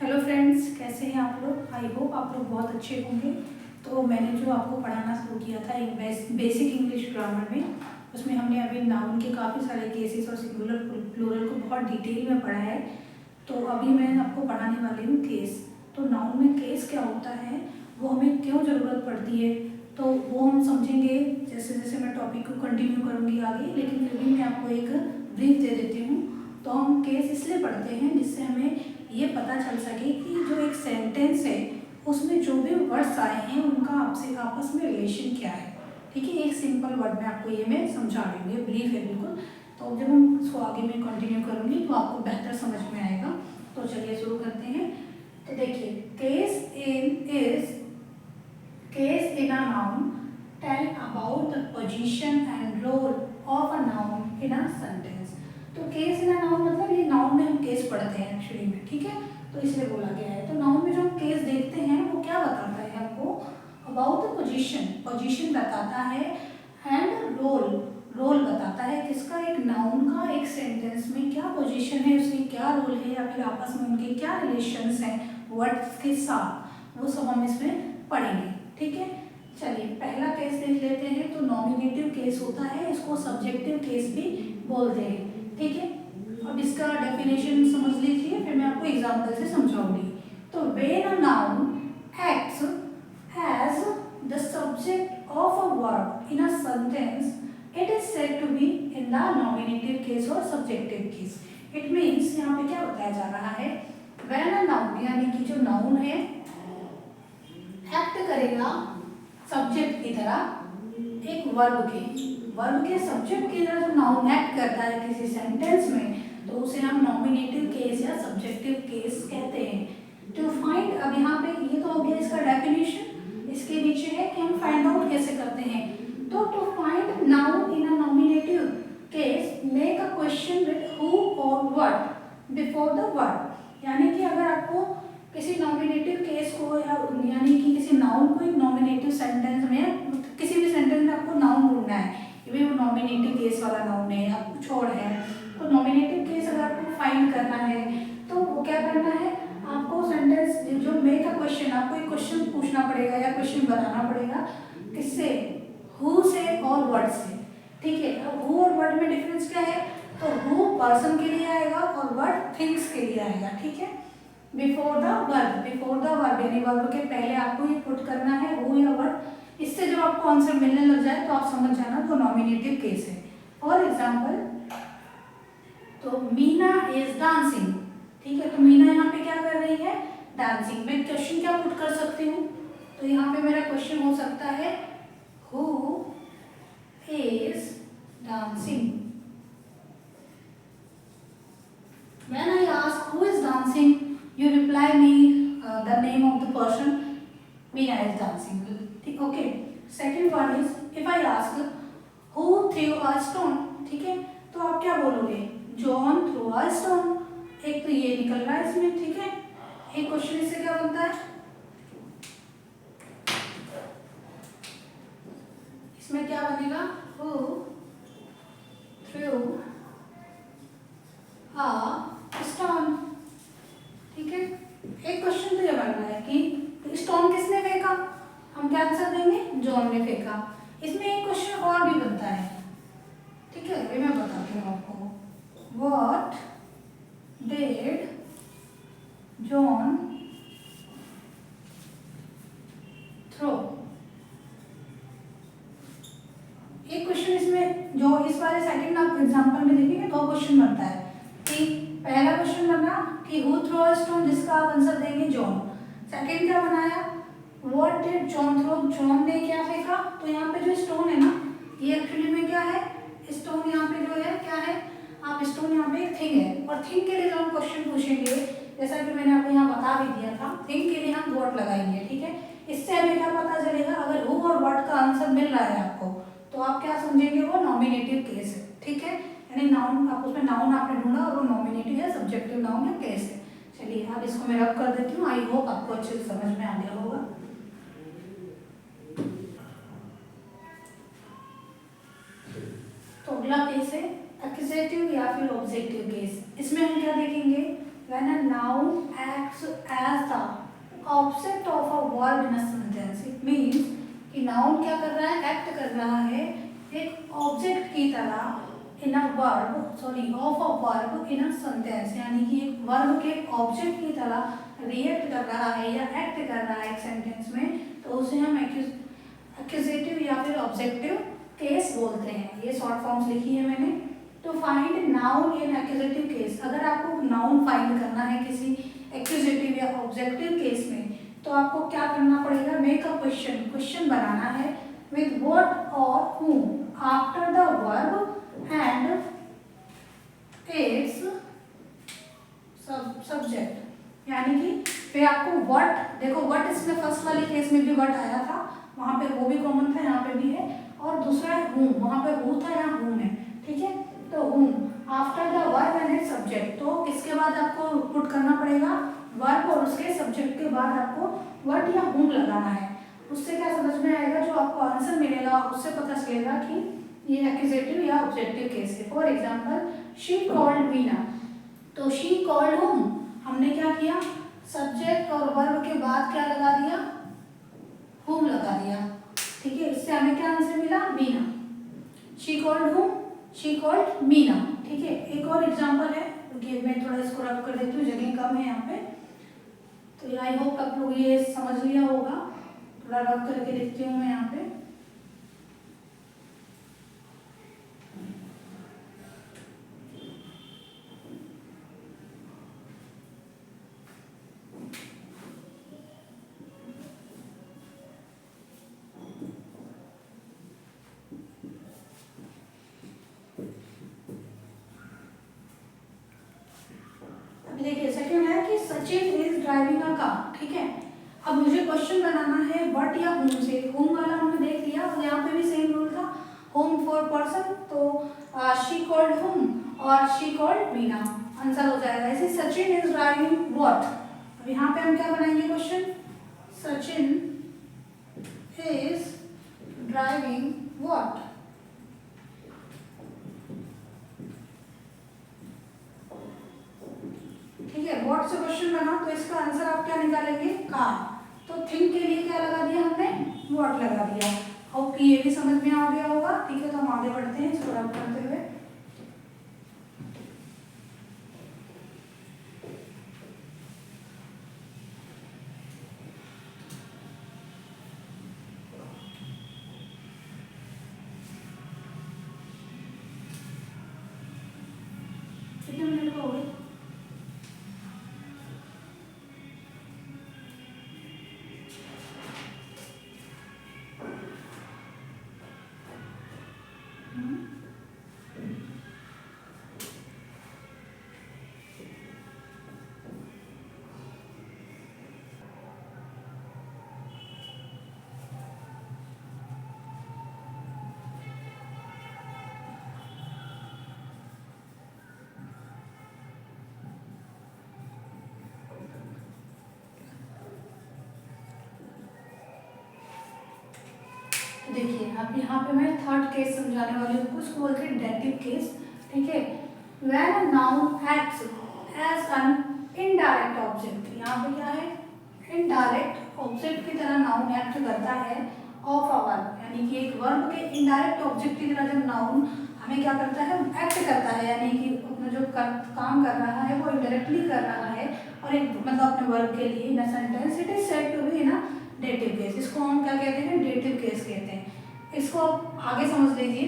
Hello friends, कैसे हैं आप लोग। आई होप आप लोग बहुत अच्छे होंगे। तो मैंने जो आपको पढ़ाना शुरू किया था एक बेसिक इंग्लिश ग्रामर में, उसमें हमने अभी नाउन के काफ़ी सारे केसेस और सिंगुलर प्लूरल को बहुत डिटेल में पढ़ा है। तो अभी मैं आपको पढ़ाने वाली हूँ केस। तो नाउन में केस क्या होता है, वो हमें क्यों ज़रूरत पड़ती है, तो वो हम समझेंगे जैसे जैसे मैं टॉपिक को कंटिन्यू करूँगी आगे। लेकिन फिर भी मैं आपको एक ब्रीफ दे देती हूँ। तो हम केस इसलिए पढ़ते हैं जिससे हमें ये पता चल सके कि जो एक सेंटेंस है उसमें जो भी वर्ड्स आए हैं उनका आपसे आपस में रिलेशन क्या है। ठीक है, एक सिंपल वर्ड में आपको ये मैं समझा रही हूँ, ये ब्रीफ है बिल्कुल। तो जब हम इसको आगे में कंटिन्यू करूँगी तो आपको बेहतर समझ में आएगा। तो चलिए शुरू करते हैं। तो देखिए, case in a noun tell about the position and role of a noun in a sentence. तो केस इन अ नाउन मतलब ये नाउन में हम केस पढ़ते हैं एक्चुअली में, ठीक है, तो इसलिए बोला गया है। तो नाउन में जो हम केस देखते हैं वो क्या बताता है हमको, अबाउट द पोजीशन बताता है, एंड रोल बताता है किसका, एक नाउन का एक सेंटेंस में क्या पोजीशन है, उसकी क्या रोल है, या फिर आपस में उनके क्या रिलेशंस हैं वर्ड्स के साथ, वो सब हम इसमें पढ़ेंगे। ठीक है, चलिए पहला केस देख लेते हैं। तो नॉमिनेटिव केस होता है, इसको सब्जेक्टिव केस भी बोलते हैं। ठीक है, अब इसका डेफिनेशन समझ लीजिए, फिर मैं आपको एग्जांपल से समझाऊंगी। तो when a noun acts as the subject of a verb in a sentence, it is said to be in the nominative case और सब्जेक्टिव केस। इट मीन्स यहाँ पे क्या बताया जा रहा है, व्हेन अ नाउन यानी कि जो नाउन है एक्ट करेगा सब्जेक्ट की तरह एक वर्ब के सब्जेक्ट की तरह जो नाउन एक्ट करता है किसी सेंटेंस में, तो उसे हम नॉमिनेटिव केस या सब्जेक्टिव केस कहते हैं। टू फाइंड, अब यहाँ पे ये तो हो गया इसका डेफिनेशन। इसके नीचे है कि हम फाइंड आउट कैसे करते हैं। तो to find noun in a nominative case, make a question with who और व्हाट बिफोर द वर्ब। यानी कि अगर आपको किसी नॉमिनेटिव केस को यानी कि किसी नाउन को एक नॉमिनेटिव सेंटेंस में, किसी भी सेंटेंस में आपको नाउन ढूंढना है, ये वो नॉमिनेटिव केस वाला नाउन है या कुछ और है, तो नॉमिनेटिव केस अगर आपको फाइंड करना है तो वो क्या करना है, आपको सेंटेंस जो मेक अ क्वेश्चन, आपको एक क्वेश्चन पूछना पड़ेगा या क्वेश्चन बनाना पड़ेगा, किससे, हु से और वर्ड से। ठीक है, अब हु और वर्ड में डिफरेंस क्या है, तो हु पर्सन के लिए आएगा और वर्ड थिंग्स के लिए आएगा। ठीक है, बिफोर द वर्ब यानी वर्ब के पहले आपको ये पुट करना है हु या वर्ड। इससे जब आपको आंसर मिलने लग जाए तो आप समझ जाना तो नॉमिनेटिव केस है। फॉर एग्जाम्पल, तो मीना इज डांसिंग। ठीक है, तो मीना यहाँ पे क्या कर रही है, डांसिंग। मैं क्वेश्चन क्या पुट कर सकती हूँ, तो यहाँ पे मेरा क्वेश्चन हो सकता है who is dancing. When I ask who is dancing, you reply me the name of the person. Meena is dancing. Okay. Second one is if I ask who threw a stone. ठीक है, तो आप क्या बोलोगे, John threw a stone. एक तो ये निकल रहा है इसमें। ठीक है, एक क्वेश्चन इससे क्या बनता है, इसमें क्या बनेगा, who threw a stone। ठीक है, एक क्वेश्चन तो ये बन रहा है कि स्टोन किसने फेंका, हम क्या आंसर देंगे, जॉन ने फेंका। इसमें एक क्वेश्चन और भी बनता है। ठीक है, अभी मैं बताती हूँ आपको, व्हाट डिड जॉन थ्रो। एक क्वेश्चन इसमें जो इस वाले सेकंड आप एग्जांपल में देखेंगे दो क्वेश्चन बनता है कि पहला क्वेश्चन बना कि हु थ्रो अ स्टोन, जिसका आप आंसर देंगे जॉन। सेकंड क्या बनाया, what did John throw, John ने क्या फेंका। तो यहाँ पे जो स्टोन है ना, ये एक्चुअली में क्या है, स्टोन यहाँ पे जो है क्या है, आप स्टोन यहाँ पे एक थिंग है, और थिंग के लिए जो हम क्वेश्चन पूछेंगे, जैसा कि मैंने आपको यहाँ बता भी दिया था, थिंग के लिए हम व्हाट लगाएंगे। ठीक है, इससे हमें क्या पता चलेगा, अगर हु और व्हाट का आंसर मिल रहा है आपको, तो आप क्या समझेंगे, वो नॉमिनेटिव केस है। ठीक है, यानी नाउन, आप उसमें नाउन आपने ढूंढा और वो नॉमिनेटिव या सब्जेक्टिव नाउन या केस है। चलिए अब इसको मैं रब कर देती हूँ, आई होप आपको अच्छे से समझ में आ गया होगा। तो अगला केस है एक्यूजेटिव या फिर ऑब्जेक्टिव केस। इसमें हम क्या देखेंगे, when a noun acts as the object of a verb in a sentence, it means कि नाउन क्या कर रहा है, एक्ट कर रहा है एक ऑब्जेक्ट की तरह in a verb, sorry of a verb in a sentence, यानी कि एक वर्ब के ऑब्जेक्ट की तरह रिएक्ट कर रहा है या एक्ट कर रहा है एक सेंटेंस में, तो उसे हम एक्यूजेटिव या फिर ऑब्जेक्टिव केस बोलते हैं। ये शॉर्ट फॉर्म्स लिखी है मैंने। तो फाइंड नाउन इन एक्यूजेटिव केस, अगर आपको नाउन फाइंड करना है किसी एक्यूजेटिव या ऑब्जेक्टिव केस में, तो आपको क्या करना पड़ेगा, मेक अ क्वेश्चन, क्वेश्चन बनाना है विद व्हाट और whom after the verb and it's subject, यानी कि फिर आपको व्हाट, देखो व्हाट इसमें फर्स्ट वाली केस में भी व्हाट आया था, वहां पे वो भी कॉमन था, यहाँ पे भी है, और दूसरा है whom, वहां पे who था, यहाँ whom है, ठीक है। तो whom after the verb and it's subject, तो किसके बाद आपको पुट करना पड़ेगा, वर्ब और उसके सब्जेक्ट के बाद आपको व्हाट या whom लगाना है। उससे क्या समझ में आएगा, जो आपको आंसर मिलेगा उससे पता चलेगा कि ये एक्यूजेटिव या ऑब्जेक्टिव केस है। For example, she called Meena, तो शी कॉल्ड whom, हमने क्या किया, सब्जेक्ट और वर्ब के बाद क्या लगा दिया, whom लगा दिया, ठीक है। इससे हमें क्या आंसर मिला, Meena. She called whom, she called Meena, ठीक है। एक और एग्जांपल है, क्योंकि मैं थोड़ा इसको रब कर देती हूँ, जगह कम है यहाँ पे, तो आई होप आप लोग ये समझ लिया होगा। थोड़ा रब करके देखती हूँ मैं यहाँ पे। देखिए सेकंड है कि Sachin is driving a car, ठीक है। अब मुझे क्वेश्चन बनाना है व्हाट या whom से। whom वाला हमने देख लिया, तो यहाँ पे भी सेम रूल था, whom फॉर पर्सन, तो शी कॉल्ड whom और शी कॉल्ड मीना, आंसर हो जाएगा। ऐसे सचिन इज ड्राइविंग व्हाट, अब यहाँ पे हम क्या बनाएंगे question, Sachin is driving what, ठीक है। व्हाट से क्वेश्चन बना, तो इसका आंसर आप क्या निकालेंगे, कार। तो थिंक के लिए क्या लगा दिया हमने, व्हाट लगा दिया। होप कि ये भी समझ में आ गया होगा, ठीक है। तो हम आगे बढ़ते हैं इसको रब करते हुए। कितने मिनट का हो गया, देखिए अब यहाँ पे मैं थर्ड केस समझाने वाली हूँ, उसको बोलते हैं डेटिव केस, ठीक है। When a noun acts as an indirect object, यहाँ पे क्या है, इनडायरेक्ट ऑब्जेक्ट की तरह नाउन एक्ट करता है ऑफ अ वर्ब, यानी कि एक वर्ब के इनडायरेक्ट ऑब्जेक्ट की तरह जब नाउन हमें क्या करता है, एक्ट करता है, यानी कि अपना जो काम कर रहा है वो इनडायरेक्टली कर रहा है, और एक मतलब अपने वर्ब के लिए in a sentence, it is said to be in a dative case. इसको हम क्या कहते हैं, डेटिव केस कहते हैं। इसको आप आगे समझ लीजिए।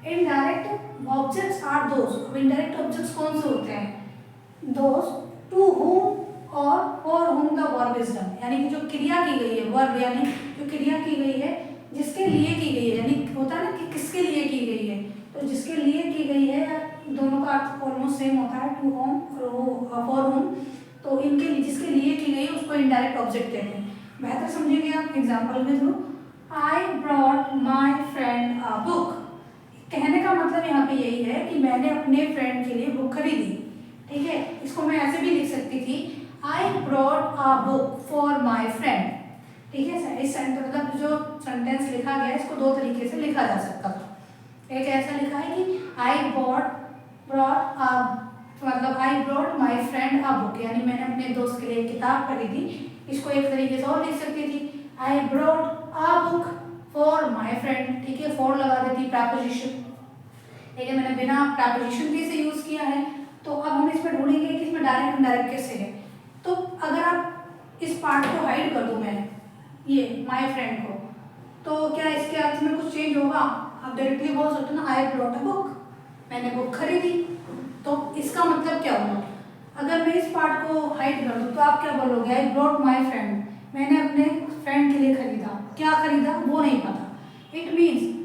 इनडायरेक्ट ऑब्जेक्ट्स आर दोज, अब इनडायरेक्ट ऑब्जेक्ट्स कौन से होते हैं, दोज टू whom और for whom the verb is done, यानी कि जो क्रिया की गई है, वर्ब यानी जो क्रिया की गई है जिसके लिए की गई है, यानी होता है ना कि किसके लिए की गई है, तो जिसके लिए की गई है, दोनों का अर्थ ऑलमोस्ट सेम होता है, टू whom और फॉर whom, तो इनके लिए जिसके लिए की गई है उसको इनडायरेक्ट ऑब्जेक्ट कहते हैं। बेहतर समझेंगे आप एग्जाम्पल के through. I brought my friend a book, कहने का मतलब यहाँ पे यही है कि मैंने अपने फ्रेंड के लिए बुक खरीदी, ठीक है। इसको मैं ऐसे भी लिख सकती थी, I brought a book for my friend, ठीक है। इस सेंटेंस मतलब जो सेंटेंस लिखा गया है इसको दो तरीके से लिखा जा सकता था। एक ऐसा लिखा है कि आई ब्रॉट अ तो मतलब I brought my friend a book, यानी मैंने अपने दोस्त के लिए एक किताब खरीदी थी। इसको एक तरीके से और लिख सकती थी, I brought a book for my friend, ठीक है, फॉर लगा देती प्रपोजिशन, ठीक है, मैंने बिना प्रपोजिशन के से यूज किया है। तो अब हम इसमें ढूंढेंगे कि इसमें डायरेक्ट इनडायरेक्ट कैसे है। तो अगर आप इस पार्ट को हाइड कर दो, मैंने ये माई फ्रेंड को, तो क्या इसके अर्थ में कुछ चेंज होगा? आप डायरेक्टली बोल सकते हो ना, आई ब्रॉट अ बुक, मैंने बुक खरीदी। तो इसका मतलब क्या हुआ? अगर मैं इस पार्ट को हाइड कर दूँ तो आप क्या बोलोगे? आई ब्रॉट माई फ्रेंड, मैंने अपने फ्रेंड के लिए खरीदा। क्या खरीदा वो नहीं पता। इट मीन्स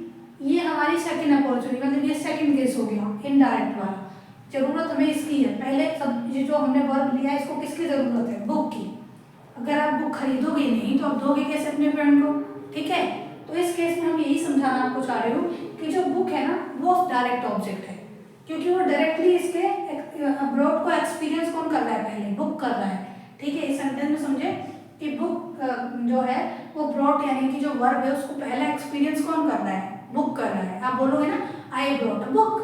ये हमारी सेकंड अपॉर्चुनिटी, मतलब ये सेकंड केस हो गया इनडायरेक्ट वाला। जरूरत हमें इसकी है, पहले सब ये जो हमने वर्ब लिया इसको किसकी जरूरत है? बुक की। अगर आप बुक खरीदोगे नहीं तो आप दोगे कैसे अपने फ्रेंड को? ठीक है, तो इस केस में हम यही समझाना आपको चाह रहे हो कि जो बुक है ना वो डायरेक्ट ऑब्जेक्ट है, क्योंकि वो डायरेक्टली इसके ब्रॉड को एक्सपीरियंस कौन कर रहा है? पहले बुक कर रहा है। ठीक है, इस सेंटेंस में समझे कि बुक जो है वो ब्रॉड यानी कि जो वर्ब है उसको पहला एक्सपीरियंस कौन कर रहा है? बुक कर रहा है। आप बोलोगे ना आई ब्रॉट अ बुक,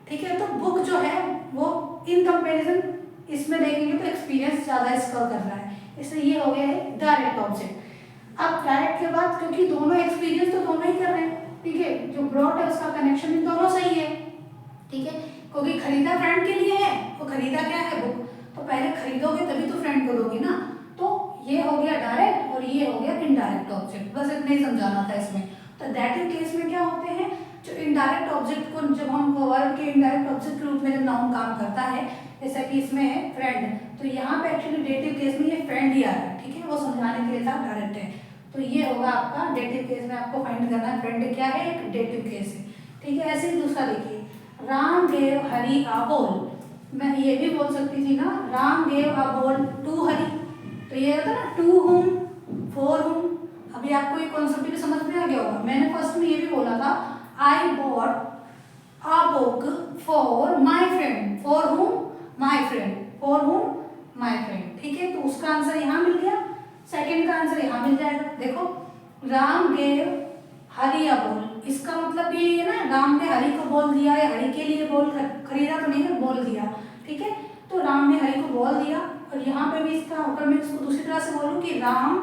ठीक है, तो बुक जो है वो इन कंपैरिजन इसमें देखेंगे तो एक्सपीरियंस ज़्यादा इसका कर रहा है, इसलिए ये हो गया है डायरेक्ट ऑब्जेक्ट। अब डायरेक्ट के बाद क्योंकि दोनों एक्सपीरियंस तो दोनों ही कर रहे हैं, ठीक है, जो ब्रॉड है उसका कनेक्शन इन दोनों सही है, ठीक है, क्योंकि खरीदा फ्रेंड के लिए है, तो खरीदा क्या है? बुक, तो पहले खरीदोगे तभी तो फ्रेंड को दोगे ना। तो ये हो गया डायरेक्ट और ये हो गया इनडायरेक्ट ऑब्जेक्ट, बस इतना ही समझाना था इसमें। तो दैटिव केस में क्या होते हैं? जो इनडायरेक्ट ऑब्जेक्ट को जब हम वर्ब के इनडायरेक्ट ऑब्जेक्ट के रूप में जब नाउन काम करता है, जैसा कि इसमें है फ्रेंड, तो यहाँ पे एक्चुअली डेटिव केस में ये फ्रेंड ही आ रहा है, ठीक है, वो समझाने के लिए था, डायरेक्ट है। तो ये होगा आपका डेटिव केस में, आपको फाइंड करना है फ्रेंड क्या है, एक डेटिव केस है, ठीक है। ऐसे ही दूसरा देखिए, Ram gave Hari a ball, मैं ये भी बोल सकती थी ना, Ram gave a ball to Hari, तो ये होता ना टू हुम, फॉर हुम। अभी आपको ये कॉन्सेप्ट भी समझ में आ गया होगा। मैंने फर्स्ट में ये भी बोला था, I bought a book for my friend, for हुम माई फ्रेंड, फॉर हुम माई फ्रेंड, ठीक है, तो उसका आंसर यहाँ मिल गया, सेकंड का आंसर यहाँ मिल जाएगा। देखो, Ram gave Hari a ball, इसका मतलब ये है ना, राम ने हरि को बॉल दिया या हरि के लिए बॉल खरीदा तो नहीं है, बॉल दिया, ठीक है, तो राम ने हरि को बॉल दिया। और यहाँ पे भी इसका, अगर मैं इसको दूसरी तरह से बोलूँ कि Ram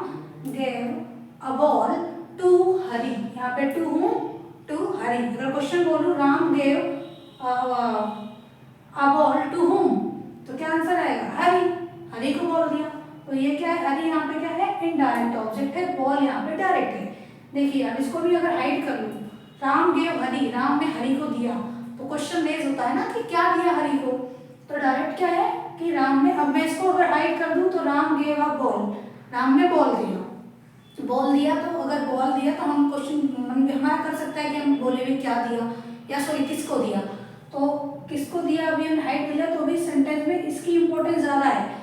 gave a ball to Hari, यहाँ पे टू हूँ, टू हरि। अगर क्वेश्चन बोलूँ Ram gave a ball to whom, तो क्या आंसर आएगा? हरि, हरि को बॉल दिया। तो ये क्या है? हरि यहाँ पे क्या है? इनडायरेक्ट ऑब्जेक्ट है, बॉल यहाँ पे डायरेक्ट है। देखिए अब इसको भी अगर हाइड कर लूँ, राम गेव हरि, राम ने हरि को दिया, तो क्वेश्चन रेज होता है ना कि क्या दिया हरि को, तो डायरेक्ट क्या है कि राम ने, अब मैं इसको अगर हाइड कर दूँ तो Ram gave a ball, Ram ने बॉल दिया, बॉल दिया, तो अगर बॉल दिया तो हम क्वेश्चन हमारा कर सकता है कि हम बोले भी क्या दिया, या सॉरी किसको दिया, तो किसको दिया अभी हमने हाइड कर लिया, तो अभी सेंटेंस में इसकी इंपॉर्टेंस ज़्यादा है।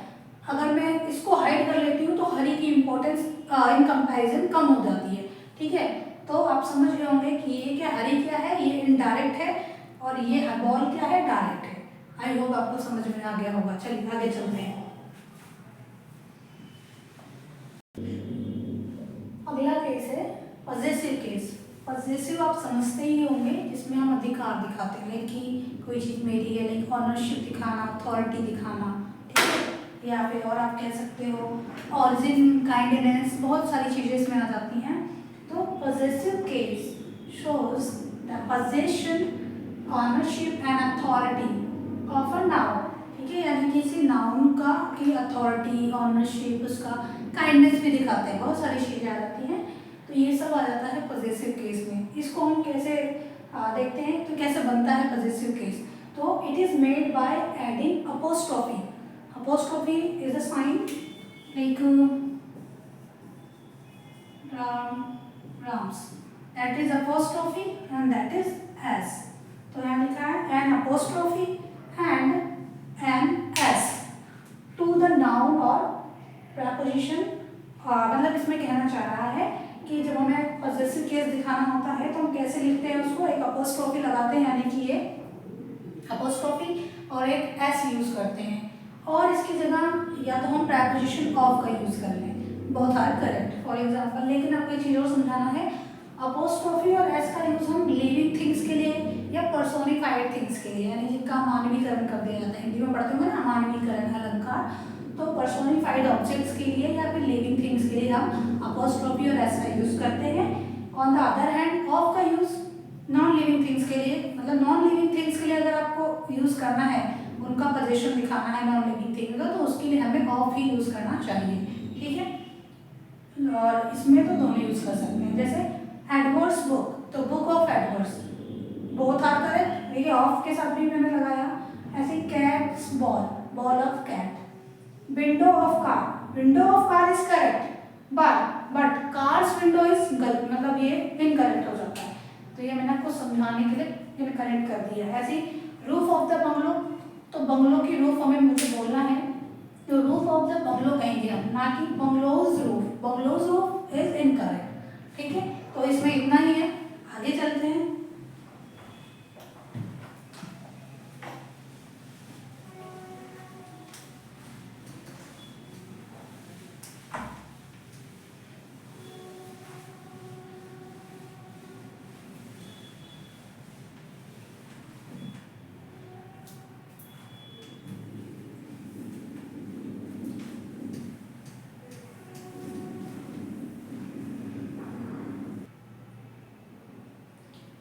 अगर मैं इसको हाइड कर लेती हूँ तो हरि की इंपॉर्टेंस इन कंपैरिजन कम हो जाती है, ठीक है। तो आप समझ गए होंगे कि ये क्या, हरि क्या है, ये इनडायरेक्ट है, और ये बॉल क्या है, डायरेक्ट है। आई होप आपको समझ में आ गया होगा। चलिए आगे चलते हैं। अगला केस है पॉजेसिव केस। पॉजेसिव आप समझते ही होंगे, जिसमें हम अधिकार दिखाते हैं, लाइक कि कोई चीज़ मेरी है, लाइक ऑनरशिप दिखाना, अथॉरिटी दिखाना, ठीक है, या फिर और आप कह सकते हो ऑरिजिन, काइंडनेस, बहुत सारी चीज़ें इसमें आ जाती हैं। तो possessive case shows the possession, ownership and authority of a noun, ठीक है, यानी किसी नाउन का की अथॉरिटी, ऑनरशिप, उसका काइंडनेस भी दिखाते हैं, बहुत सारी चीज़ें आ जाती हैं। तो ये सब आ जाता है पॉजेसिव केस में। इसको हम कैसे देखते हैं, तो कैसे बनता है पॉजेसिव केस। तो it is made by adding apostrophe. Apostrophe is a sign like Ram, Ram's, that is apostrophe and that is S. तो यहाँ लिखा है an apostrophe and an S to the noun और प्रपोजिशन। मतलब इसमें कहना चाह रहा है कि जब हमें पॉजेसिव केस दिखाना होता है तो हम कैसे लिखते हैं उसको, एक अपोस्ट्रोफी लगाते हैं, यानी कि ये अपोस्ट्रोफी, और एक एस यूज करते हैं, और इसकी जगह या तो हम प्रपोजिशन ऑफ का यूज कर लें, both are correct. For example, लेकिन आपको एक चीज़ और समझाना है, अपोस्ट्रोफी और एस का यूज हम लिविंग थिंग्स के लिए या पर्सोनिफाइड थिंग्स के लिए, यानी जिनका मानवीकरण कर दिया जाता है, हिंदी में पढ़ते होंगे ना मानवीकरण अलंकार, तो पर्सोनिफाइड ऑब्जेक्ट्स के लिए या फिर लिविंग थिंग्स के लिए हम अपोस्ट्रोफी और एस का यूज करते हैं। On the other hand of का यूज नॉन लिविंग थिंग्स के लिए, मतलब नॉन लिविंग थिंग्स के लिए अगर आपको यूज करना है, उनका पोजीशन दिखाना है नॉन लिविंग थिंग का, तो उसके लिए हमें ऑफ ही यूज करना चाहिए, ठीक है। और इसमें तो दोनों यूज कर सकते हैं, जैसे एडवर्ड्स बुक, तो book of Edwards, both are correct, देखिए ऑफ के साथ भी मैंने लगाया। ऐसे cat's ball, ball of cat. Window of car, window of car is correct, but car's window is गलत, मतलब ये इनकरेक्ट हो जाता है, तो ये मैंने आपको समझाने के लिए इनकरेक्ट कर दिया है। ऐसे रूफ ऑफ द बंगलो, तो बंगलो की रूफ हमें मुझे बोलना है, तो रूफ ऑफ द बंगलो कहेंगे हम, ना कि bungalows roof, bungalows roof is incorrect, ठीक है। तो इसमें इतना ही है, आगे चलते हैं।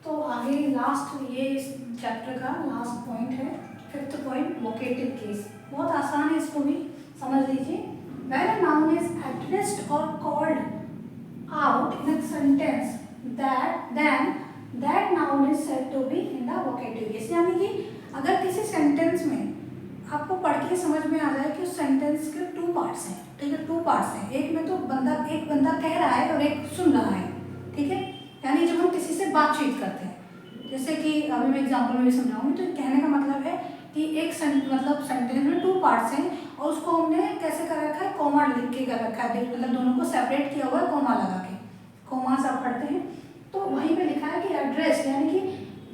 तो आगे लास्ट, ये इस चैप्टर का लास्ट पॉइंट है, फिफ्थ पॉइंट, वोकेटिव केस। बहुत आसान है, इसको भी समझ लीजिए। When a noun is addressed और called out in a sentence then that noun is said to be in the vocative case, यानी कि अगर किसी सेंटेंस में आपको पढ़ के समझ में आ जाए कि उस सेंटेंस के टू पार्ट्स हैं, ठीक है, टू पार्ट्स हैं, एक में तो एक बंदा कह रहा है और एक सुन रहा है, ठीक है, यानी जब हम किसी से बातचीत करते हैं, जैसे कि अभी मैं एग्जाम्पल में भी समझाऊंगी, तो कहने का मतलब है कि एक मतलब सेंटेंस में टू पार्ट्स हैं और उसको हमने कैसे कर रखा है, कोमा लिख के कर रखा है, मतलब दोनों को सेपरेट किया हुआ है कोमा लगा के, कोमा सब पढ़ते हैं, तो वहीं पे लिखा है कि एड्रेस, यानी कि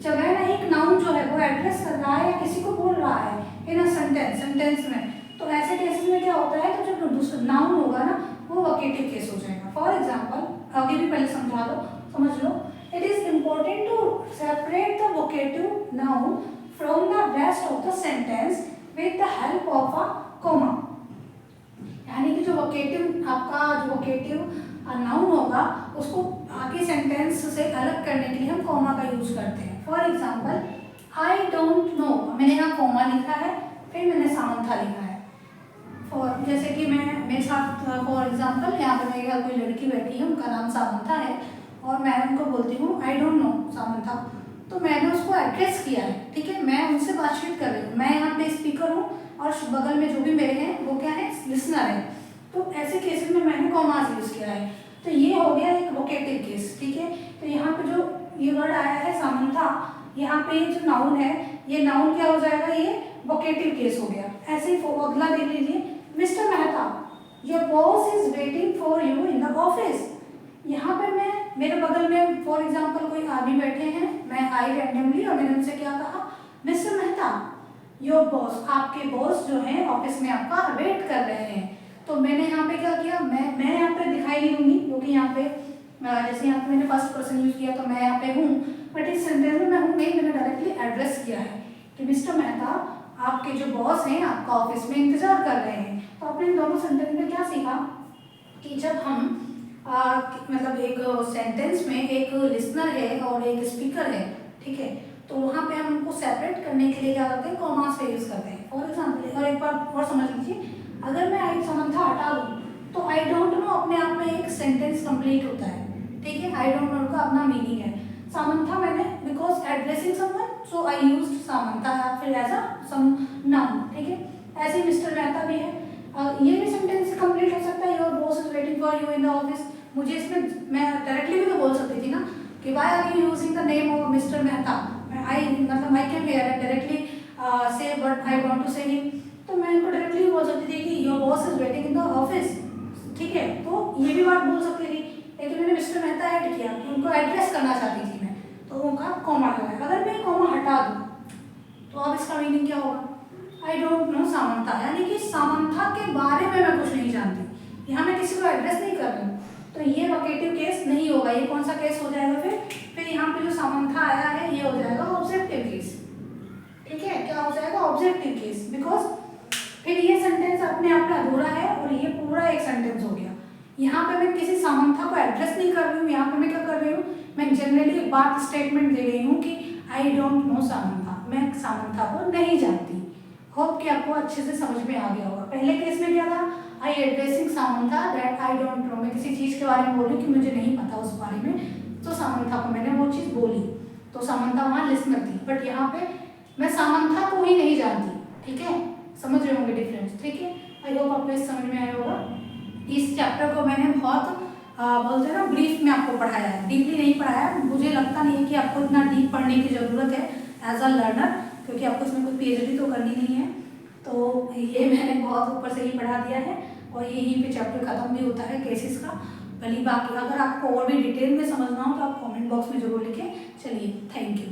जब है ना एक नाउन जो है वो एड्रेस कर रहा है या किसी को बोल रहा है इन अ सेंटेंस में, तो ऐसे केसेस में क्या होता है, तो जब दूसरा नाउन होगा ना वो वोकेटिव केस हो जाएगा। फॉर एग्जाम्पल आगे भी पहले समझा दो, समझ लो, it is important to separate the vocative noun from the rest of the sentence with the help of a comma, यानी कि जो वोकेटिव आपका जो वोकेटिव नाउन होगा उसको आगे सेंटेंस से अलग करने के लिए हम कॉमा का यूज करते हैं। For example I don't no, मैंने यहाँ कॉमा लिखा है, फिर मैंने सामंथा लिखा है। और जैसे कि मेरे साथ फॉर एग्जाम्पल यहाँ पर मेरे घर कोई लड़की बैठी है, उनका नाम सामंथा है और मैं उनको बोलती हूँ आई डोंट नो सामंथा, तो मैंने उसको एड्रेस किया है, ठीक है, मैं उनसे बातचीत कर रही हूँ, मैं यहाँ पे स्पीकर हूँ और बगल में जो भी मेरे हैं वो क्या है, लिसनर है, तो ऐसे केसेस में मैंने कॉमास यूज किया है, तो ये हो गया एक वोकेटिव केस, ठीक है। तो यहाँ पे जो ये वर्ड आया है सामंथा, यहाँ पे जो नाउन है ये नाउन क्या हो जाएगा, ये वोकेटिव केस हो गया। ऐसे ही अगला देख लीजिए, mister Mehta your boss is waiting for you in the office, यहाँ पे मैं मेरे बगल में फॉर एग्जाम्पल कोई आदमी बैठे हैं, मैं आई रैंडमली और मैंने उनसे क्या कहा, मिस्टर मेहता योर बॉस, आपके बॉस जो है ऑफिस में आपका वेट कर रहे हैं, तो मैंने यहाँ पे क्या किया, मैं यहाँ पे दिखाई नहीं दूंगी क्योंकि यहाँ पे जैसे यहाँ पे मैंने फर्स्ट पर्सन यूज किया तो मैं यहाँ पे हूँ, बट इस सेंटेंस में मैं हूँ नहीं, मैंने डायरेक्टली एड्रेस किया है कि मिस्टर मेहता आपके जो बॉस हैं आपका ऑफिस में इंतजार कर रहे हैं। तो आपने इन दोनों सेंटेंस में क्या सीखा कि जब हम मतलब एक सेंटेंस में एक लिसनर है और एक स्पीकर है, ठीक है, तो वहाँ पे हम उनको सेपरेट करने के लिए क्या करते हैं, कॉमास का यूज करते हैं। फॉर एग्जाम्पल और एक बार और समझ लीजिए, अगर मैं आई सामंथा हटा दूँ तो आई डोंट नो अपने आप में एक सेंटेंस कंप्लीट होता है, ठीक है, आई डोंट नो का अपना मीनिंग है। सामंथा मैंने because addressing someone so I used Samantha फिर एज अ सम नाउन, ठीक है। ऐसे ही मिस्टर मेहता भी है, ये भी सेंटेंस कंप्लीट हो सकता है, your boss is waiting for you in the office, मुझे इसमें मैं डायरेक्टली भी तो बोल सकती थी ना कि why are you using the name of mister Mehta, I मतलब I can hear and directly say what I want to say him, तो मैं इनको डायरेक्टली बोल सकती थी कि your boss is waiting in the office, ठीक है, तो ये भी बात बोल सकती थी, लेकिन मैंने मिस्टर मेहता ऐड किया, उनको एड्रेस करना चाहती थी मैं, तो उनका कॉमा लगाया। अगर मैं कॉमा हटा दूँ तो अब इसका मीनिंग क्या होगा, आई डोंट नो सामंथा, यानी कि सामंथा के बारे में मैं कुछ नहीं जानती, यहाँ मैं किसी को एड्रेस नहीं कर रही हूँ, तो ये वोकेटिव केस नहीं होगा। ये कौन सा केस हो जाएगा फिर यहाँ पे जो सामंथा आया है ये हो जाएगा ऑब्जेक्टिव केस। ठीक है, क्या हो जाएगा? Objective case. बिकॉज फिर ये सेंटेंस अपने आप में अधूरा है और ये पूरा एक सेंटेंस हो गया। यहाँ पे मैं किसी सामंथा को एड्रेस नहीं कर रही हूँ, यहाँ पे मैं क्या कर रही हूँ, मैं जनरली एक बात स्टेटमेंट दे रही हूँ कि आई डोंट नो सामंथा, मैं सामंथा को नहीं जानती। होप कि आपको अच्छे से समझ में आ गया होगा। पहले केस में क्या था, I addressing Samantha that I don't know, मैं किसी चीज़ के बारे में बोली कि मुझे नहीं पता उस बारे में, तो सामंथा को मैंने वो चीज़ बोली, तो सामंथा वहाँ लिस्ट में थी। बट यहाँ पे मैं सामंथा को ही नहीं जानती। ठीक है, समझ रहे होंगे डिफरेंस। ठीक है, आई होप आपको इस समझ में आया होगा। इस चैप्टर को मैंने बहुत बोलते हैं ना ब्रीफ में आपको पढ़ाया है, डीपली नहीं पढ़ाया। मुझे लगता नहीं है कि आपको इतना डीप पढ़ने की ज़रूरत है एज अ लर्नर, क्योंकि आपको इसमें कोई पीएचडी तो करनी नहीं है। तो ये मैंने बहुत ऊपर से ही पढ़ा दिया है और यहीं पे चैप्टर खत्म भी होता है केसेस का। भली बाकी अगर आपको और भी डिटेल में समझना हो तो आप कमेंट बॉक्स में जरूर लिखें। चलिए, थैंक यू।